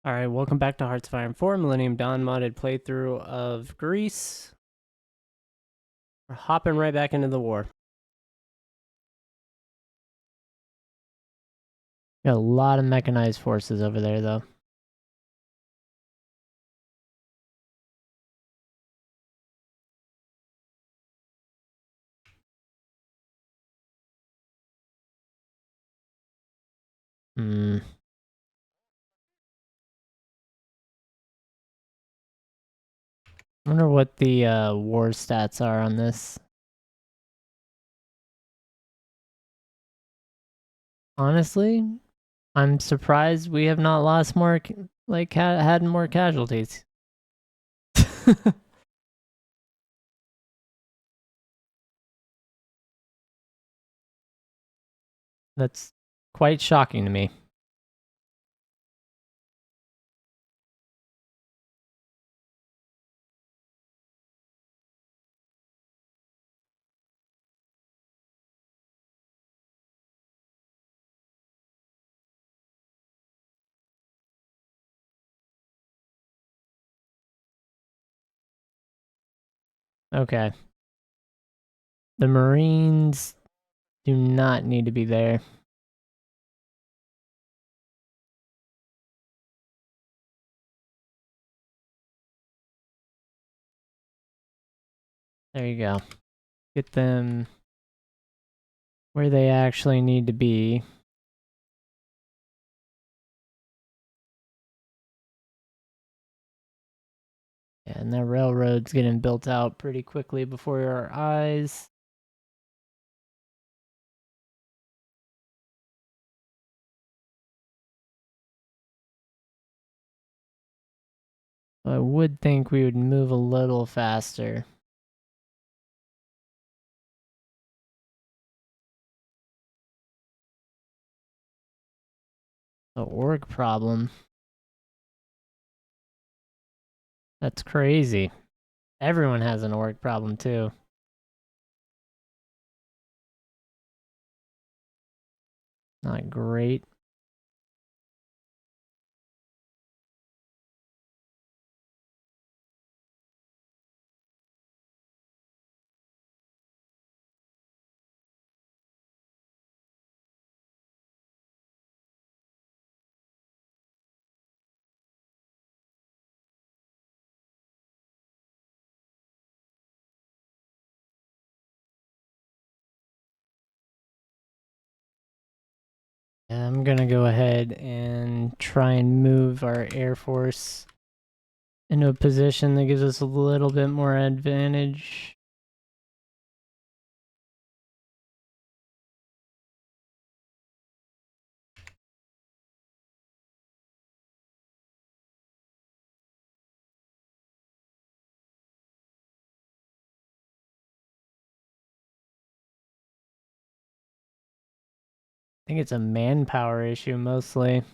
Alright, welcome back to Hearts of Iron 4, Millennium Dawn modded playthrough of Greece. We're hopping right back into the war. Got a lot of mechanized forces over there, though. Wonder what the war stats are on this. Honestly, I'm surprised we have not lost more, had more casualties. That's quite shocking to me. Okay. The Marines do not need to be there. There you go. Get them where they actually need to be. Yeah, and that railroad's getting built out pretty quickly before our eyes. I would think we would move a little faster. The org problem. That's crazy. Everyone has an org problem too. Not great. Yeah, I'm gonna go ahead and try and move our Air Force into a position that gives us a little bit more advantage. I think it's a manpower issue mostly.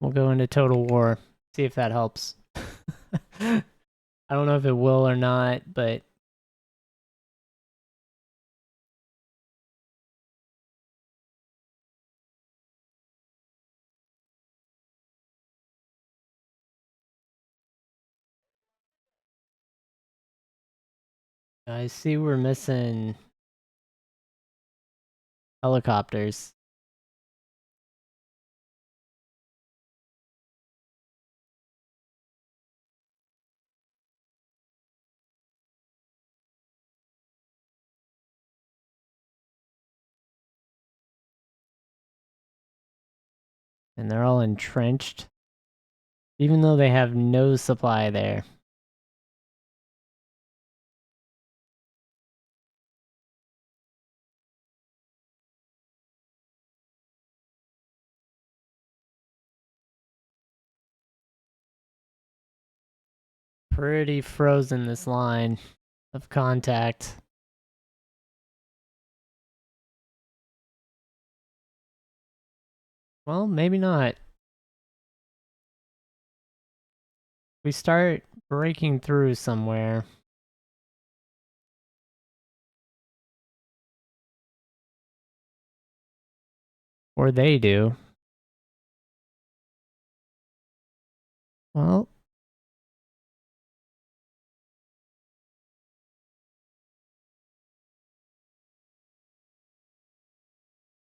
We'll go into total war. See if that helps. I don't know if it will or not, but I see we're missing helicopters. And they're all entrenched, even though they have no supply there. Pretty frozen, this line of contact. Well, maybe not. We start breaking through somewhere. Or they do. Well,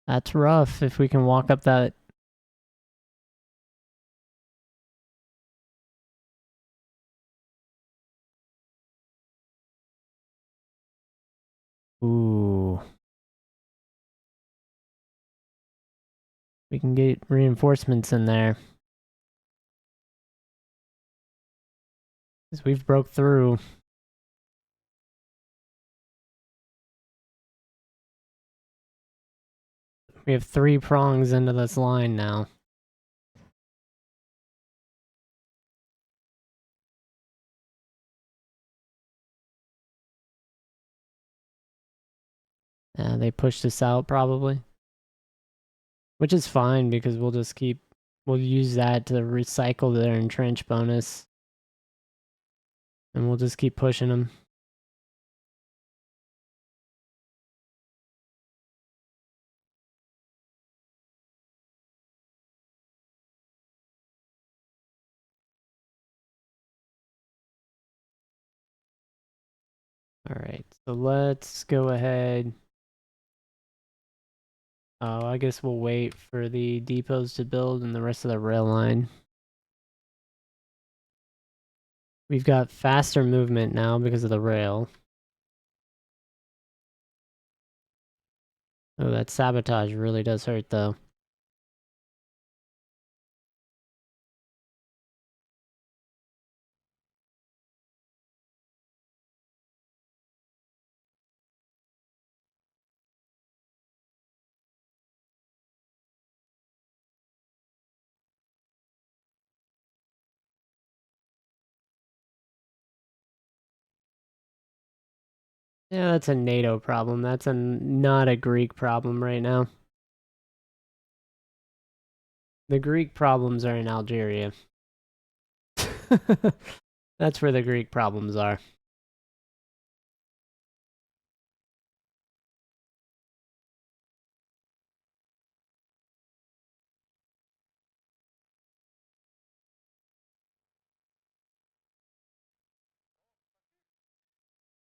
that's rough if we can walk up that. Ooh. We can get reinforcements in there. Because we've broke through. We have 3 prongs into this line now. They pushed us out probably. Which is fine because we'll use that to recycle their entrench bonus. And we'll just keep pushing them. Alright, so let's go ahead. Oh, I guess we'll wait for the depots to build and the rest of the rail line. We've got faster movement now because of the rail. Oh, that sabotage really does hurt though. Yeah, that's a NATO problem. That's not a Greek problem right now. The Greek problems are in Algeria. That's where the Greek problems are.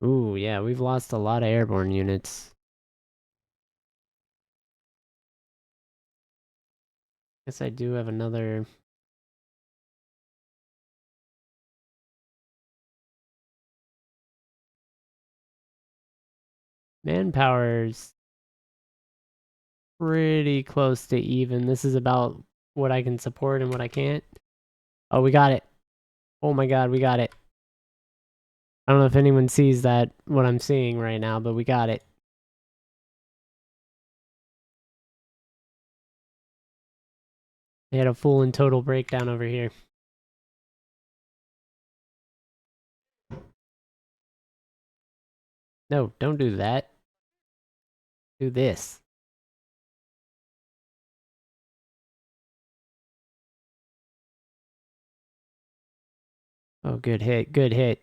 Ooh, yeah, we've lost a lot of airborne units. Guess I do have another. Manpower's pretty close to even. This is about what I can support and what I can't. Oh, we got it. Oh my god, we got it. I don't know if anyone sees that, what I'm seeing right now, but we got it. They had a full and total breakdown over here. No, don't do that. Do this. Oh, good hit, good hit.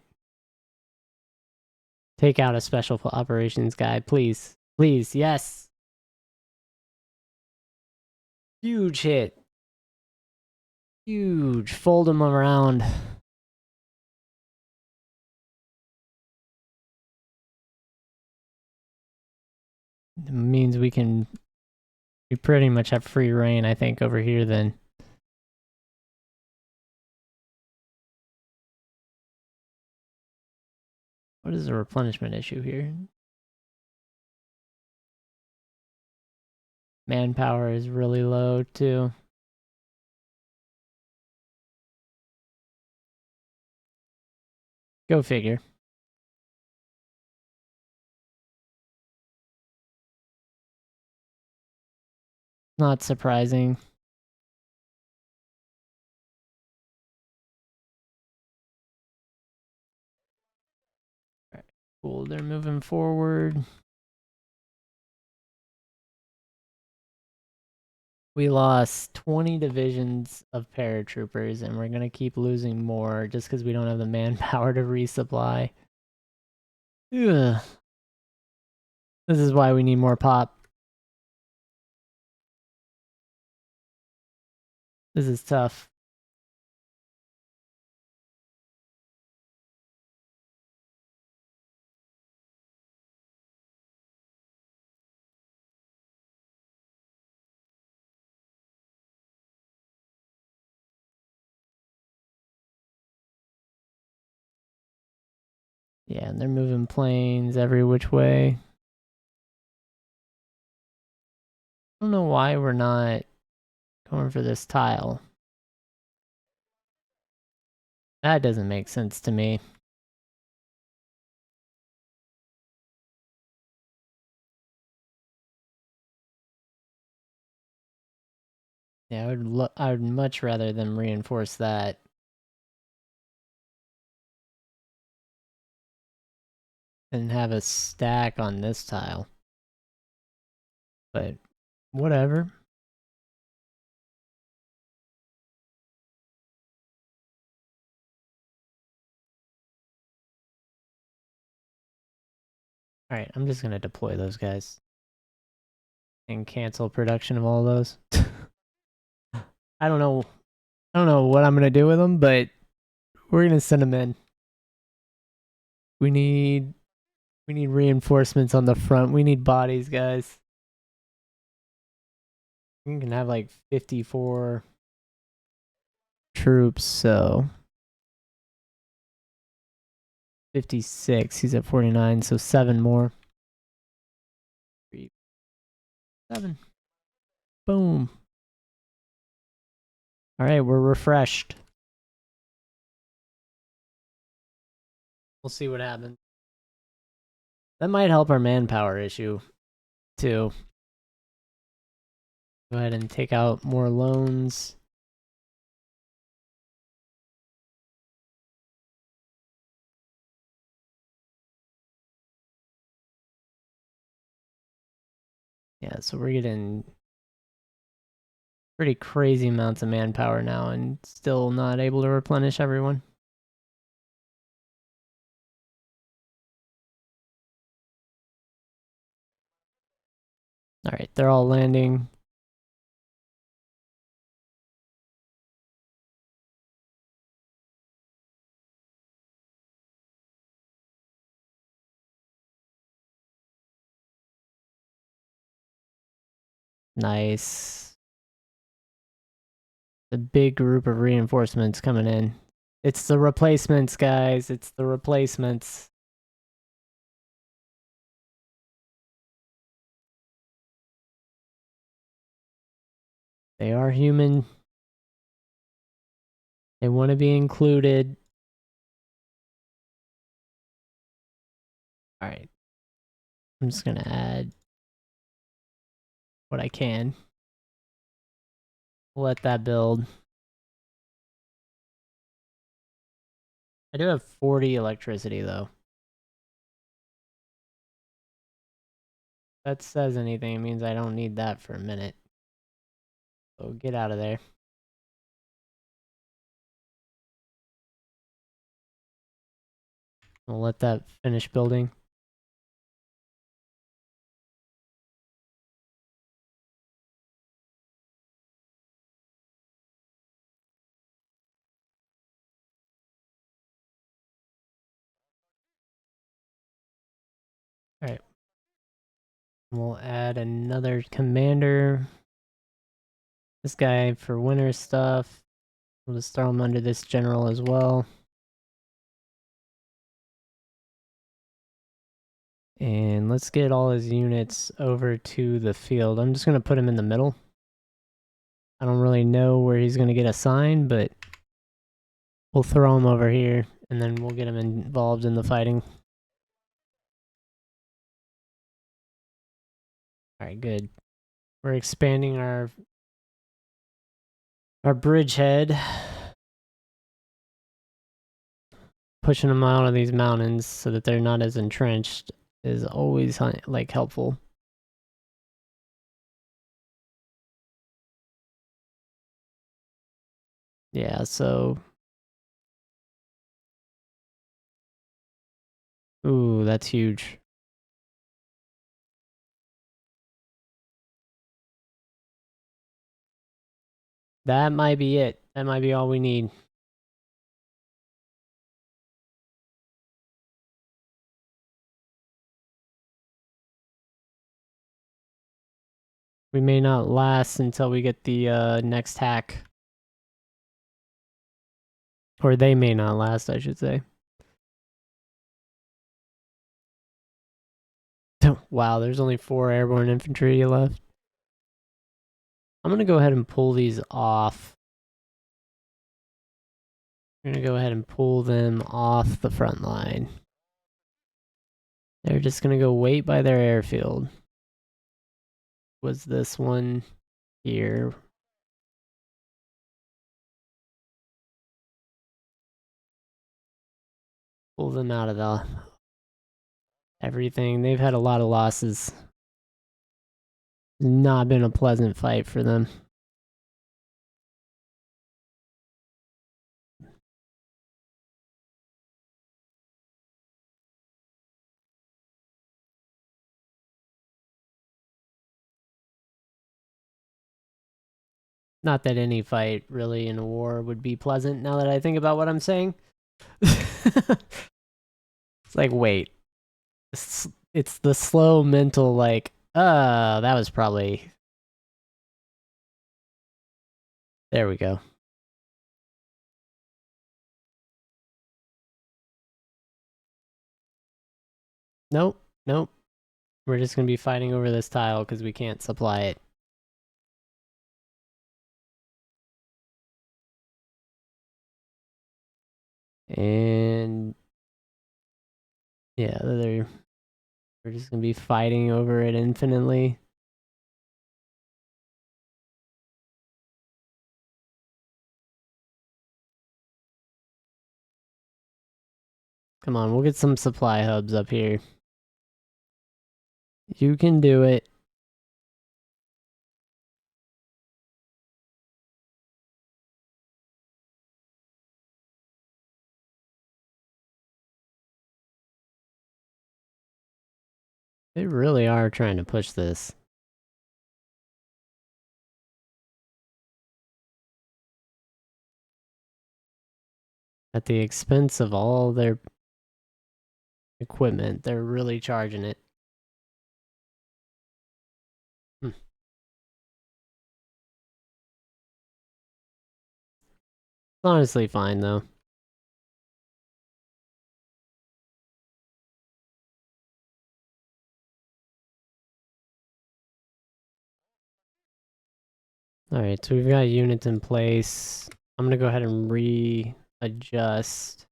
Take out a special operations guy, please. Please, yes. Huge hit. Huge. Fold him around. It means we pretty much have free reign, I think, over here then. What is the replenishment issue here? Manpower is really low too. Go figure. Not surprising. Alright, cool, they're moving forward. We lost 20 divisions of paratroopers, and we're gonna keep losing more just because we don't have the manpower to resupply. Ugh. This is why we need more pop. This is tough. Yeah, and they're moving planes every which way. I don't know why we're not going for this tile. That doesn't make sense to me. Yeah, I would much rather them reinforce that. And have a stack on this tile. But whatever. Alright, I'm just gonna deploy those guys. And cancel production of all those. I don't know what I'm gonna do with them, but we're gonna send them in. We need reinforcements on the front. We need bodies, guys. We can have like 54 troops, so 56. He's at 49, so 7 more. 3, 7. Boom. Alright, we're refreshed. We'll see what happens. That might help our manpower issue, too. Go ahead and take out more loans. Yeah, so we're getting pretty crazy amounts of manpower now and still not able to replenish everyone. Alright, they're all landing. Nice. The big group of reinforcements coming in. It's the replacements, guys. It's the replacements. They are human. They want to be included. Alright. I'm just gonna add what I can. Let that build. I do have 40 electricity, though. If that says anything, it means I don't need that for a minute. So get out of there. We'll let that finish building. Alright. We'll add another commander. This guy for winter stuff. We'll just throw him under this general as well. And let's get all his units over to the field. I'm just going to put him in the middle. I don't really know where he's going to get assigned, but we'll throw him over here, and then we'll get him involved in the fighting. Alright, good. We're expanding our bridgehead. Pushing them out of these mountains so that they're not as entrenched is always like helpful. Yeah, so ooh, that's huge. That might be it. That might be all we need. We may not last until we get the next hack. Or they may not last, I should say. Wow, there's only 4 airborne infantry left. I'm going to go ahead and pull these off. I'm going to go ahead and pull them off the front line. They're just going to go wait by their airfield. Was this one here? Pull them out of the everything. They've had a lot of losses. Not been a pleasant fight for them. Not that any fight really in a war would be pleasant now that I think about what I'm saying. It's like, wait. It's the slow mental, like, that was probably. There we go. Nope, nope. We're just going to be fighting over this tile because we can't supply it. And yeah, we're just going to be fighting over it infinitely. Come on, we'll get some supply hubs up here. You can do it. They really are trying to push this. At the expense of all their equipment, they're really charging it. It's honestly fine, though. Alright, so we've got units in place. I'm gonna go ahead and readjust.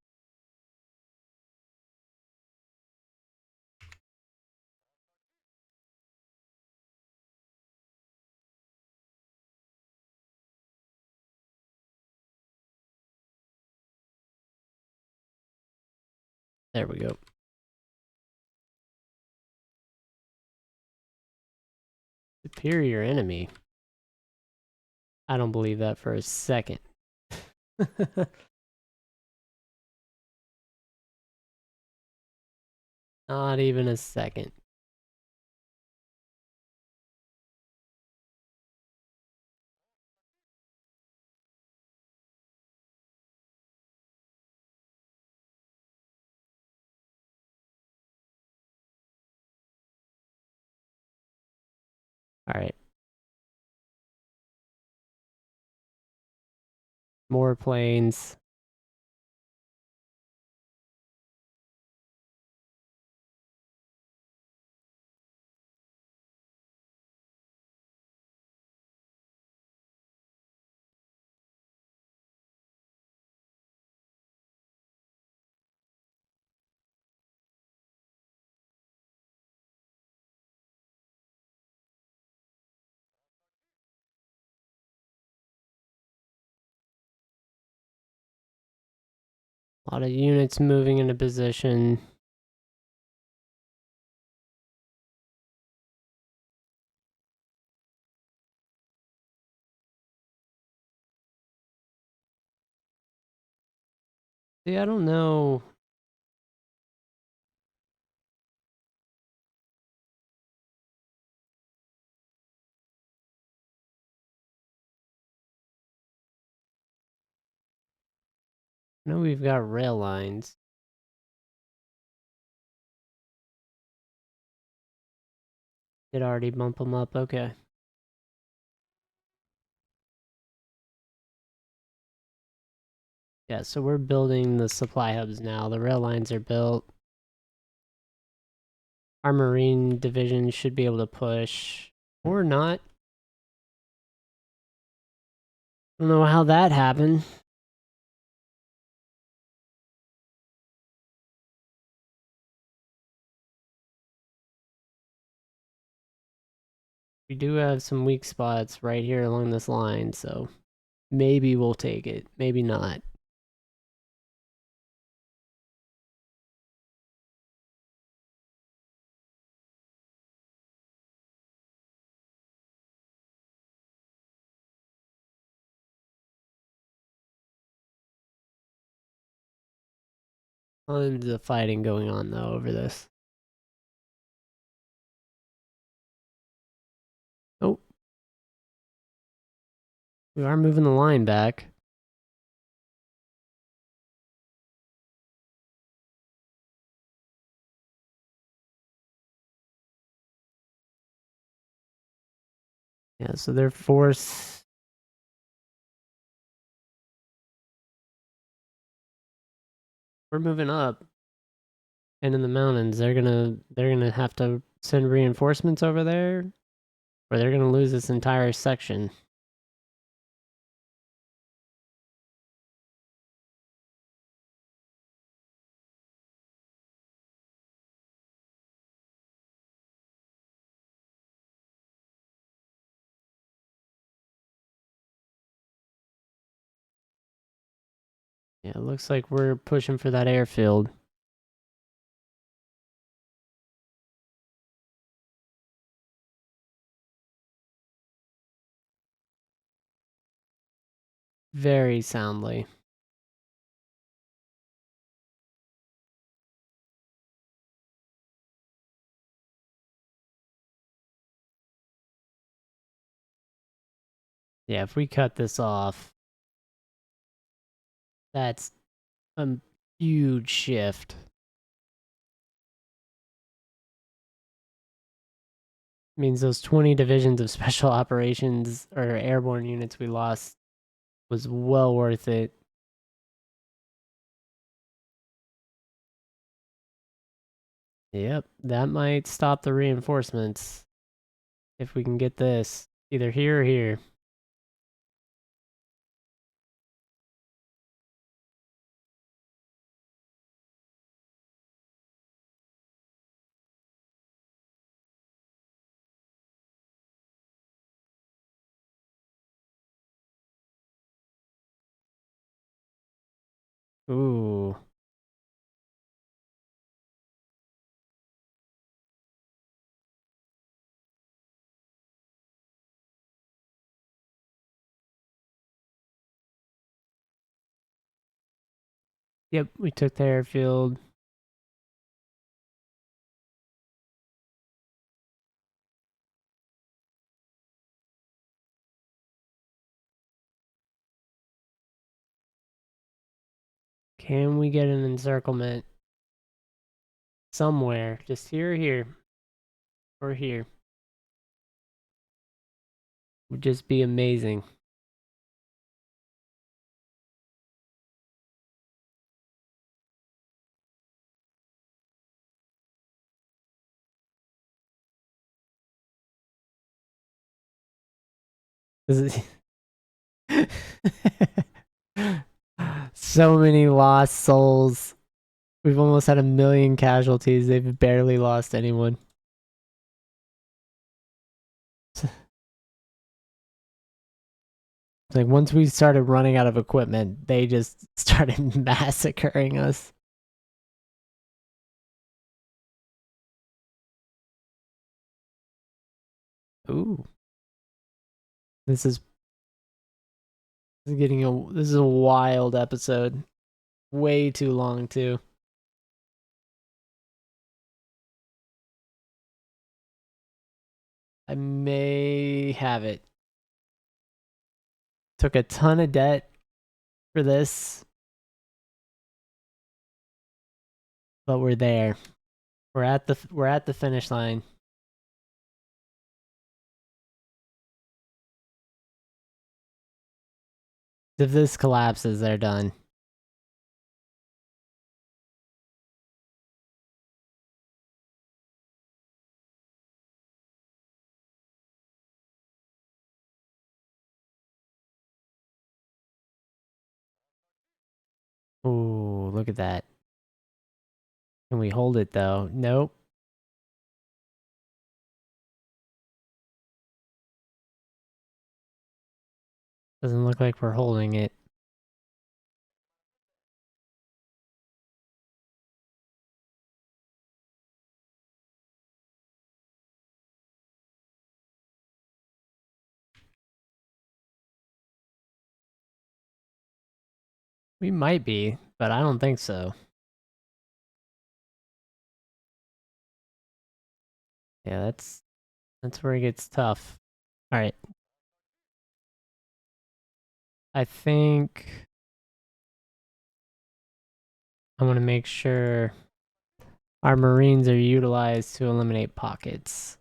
There we go. Superior enemy. I don't believe that for a second. Not even a second. Alright. More planes. A lot of units moving into position. See, I don't know. I know we've got rail lines. Did already bump them up, okay. Yeah, so we're building the supply hubs now. The rail lines are built. Our marine division should be able to push. Or not. I don't know how that happened. We do have some weak spots right here along this line, so maybe we'll take it. Maybe not. Tons of fighting going on though over this. Oh, we are moving the line back. Yeah, so their force. We're moving up, and in the mountains, they're gonna have to send reinforcements over there, or they're gonna lose this entire section. Yeah, it looks like we're pushing for that airfield. Very soundly. Yeah, if we cut this off, that's a huge shift. Means those 20 divisions of special operations or airborne units we lost was well worth it. Yep, that might stop the reinforcements if we can get this either here or here. Ooh. Yep, we took the airfield. Can we get an encirclement somewhere? Just here or here? Or here? Would just be amazing. So many lost souls. We've almost had 1,000,000 casualties. They've barely lost anyone. Like once we started running out of equipment, they just started massacring us. Ooh. This is a wild episode. Way too long too. I may have it. Took a ton of debt for this. but we're there. We're at the finish line. If this collapses, they're done. Ooh, look at that. Can we hold it though? Nope. Doesn't look like we're holding it. We might be, but I don't think so. Yeah, that's where it gets tough. All right. I think I want to make sure our Marines are utilized to eliminate pockets.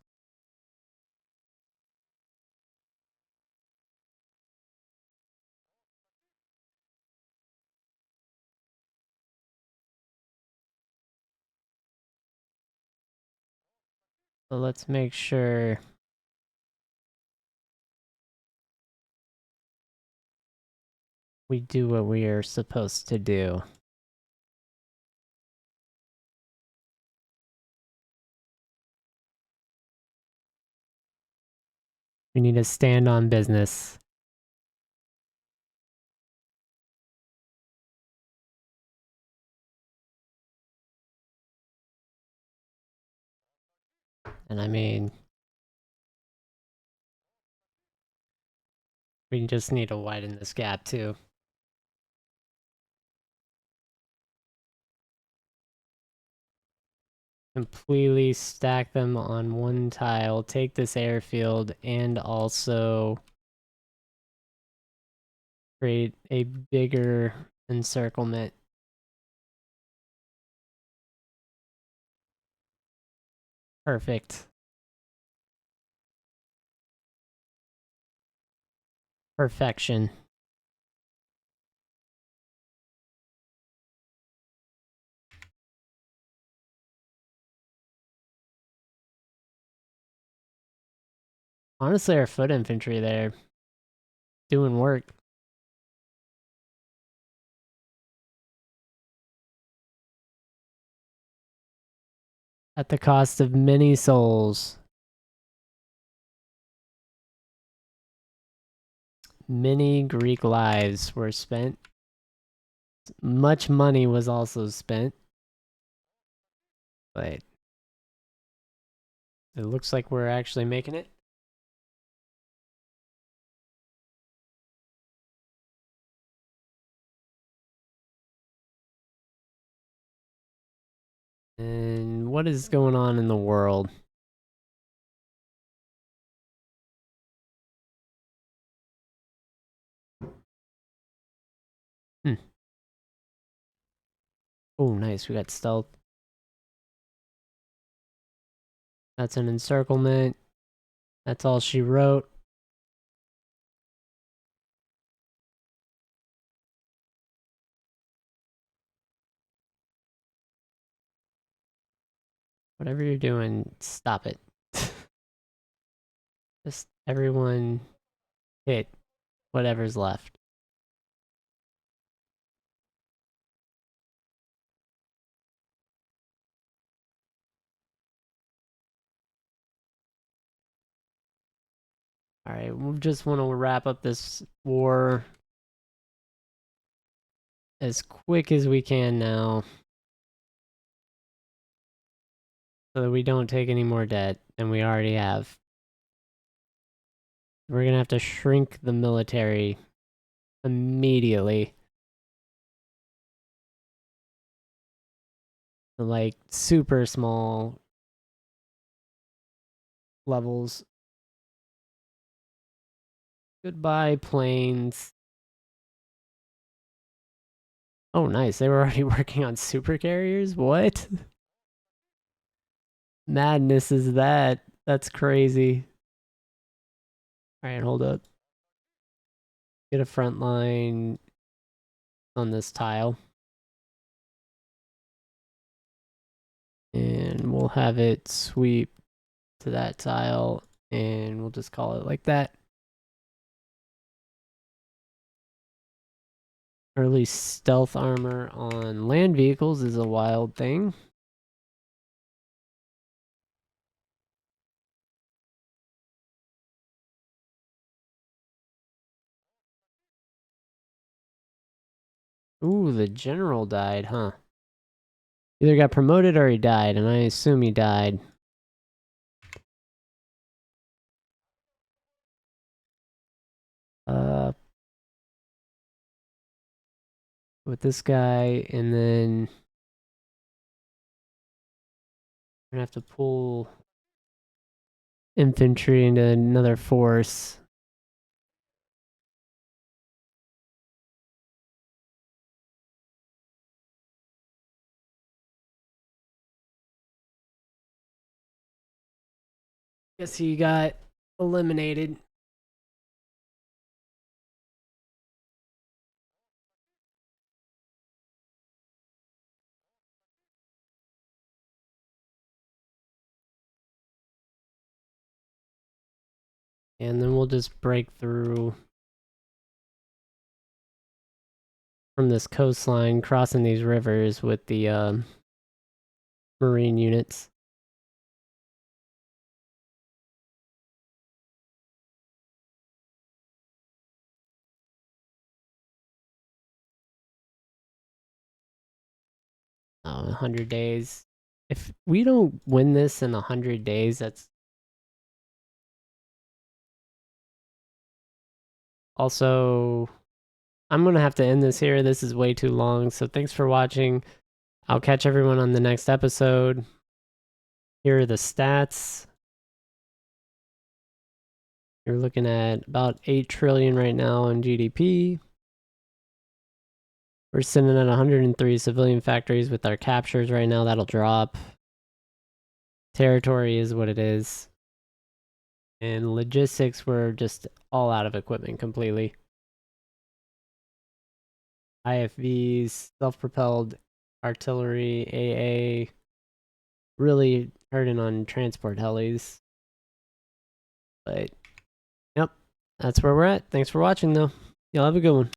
So let's make sure we do what we are supposed to do. We need to stand on business. And I mean, we just need to widen this gap too. Completely stack them on one tile, take this airfield, and also create a bigger encirclement. Perfect. Perfection. Honestly, our foot infantry there doing work. At the cost of many souls. Many Greek lives were spent. Much money was also spent. But it looks like we're actually making it. And what is going on in the world? Hmm. Oh, nice. We got stealth. That's an encirclement. That's all she wrote. Whatever you're doing, stop it. Just everyone hit whatever's left. Alright, we just want to wrap up this war as quick as we can now, so that we don't take any more debt than we already have. We're gonna have to shrink the military immediately. Like super small levels. Goodbye, planes. Oh, nice. They were already working on super carriers? What? Madness is that? That's crazy. Alright, hold up. Get a front line on this tile. And we'll have it sweep to that tile. And we'll just call it like that. Early stealth armor on land vehicles is a wild thing. Ooh, the general died, huh? Either got promoted or he died, and I assume he died. With this guy, and then we're gonna have to pull infantry into another force. Guess he got eliminated. And then we'll just break through from this coastline, crossing these rivers with the marine units. Oh, 100 days. If we don't win this in 100 days, that's also... I'm going to have to end this here. This is way too long. So thanks for watching. I'll catch everyone on the next episode. Here are the stats. You're looking at about 8 trillion right now in GDP. We're sitting at 103 civilian factories with our captures right now. That'll drop. Territory is what it is. And logistics, we're just all out of equipment completely. IFVs, self-propelled artillery, AA, really hurting on transport helis. But, yep, that's where we're at. Thanks for watching, though. Y'all have a good one.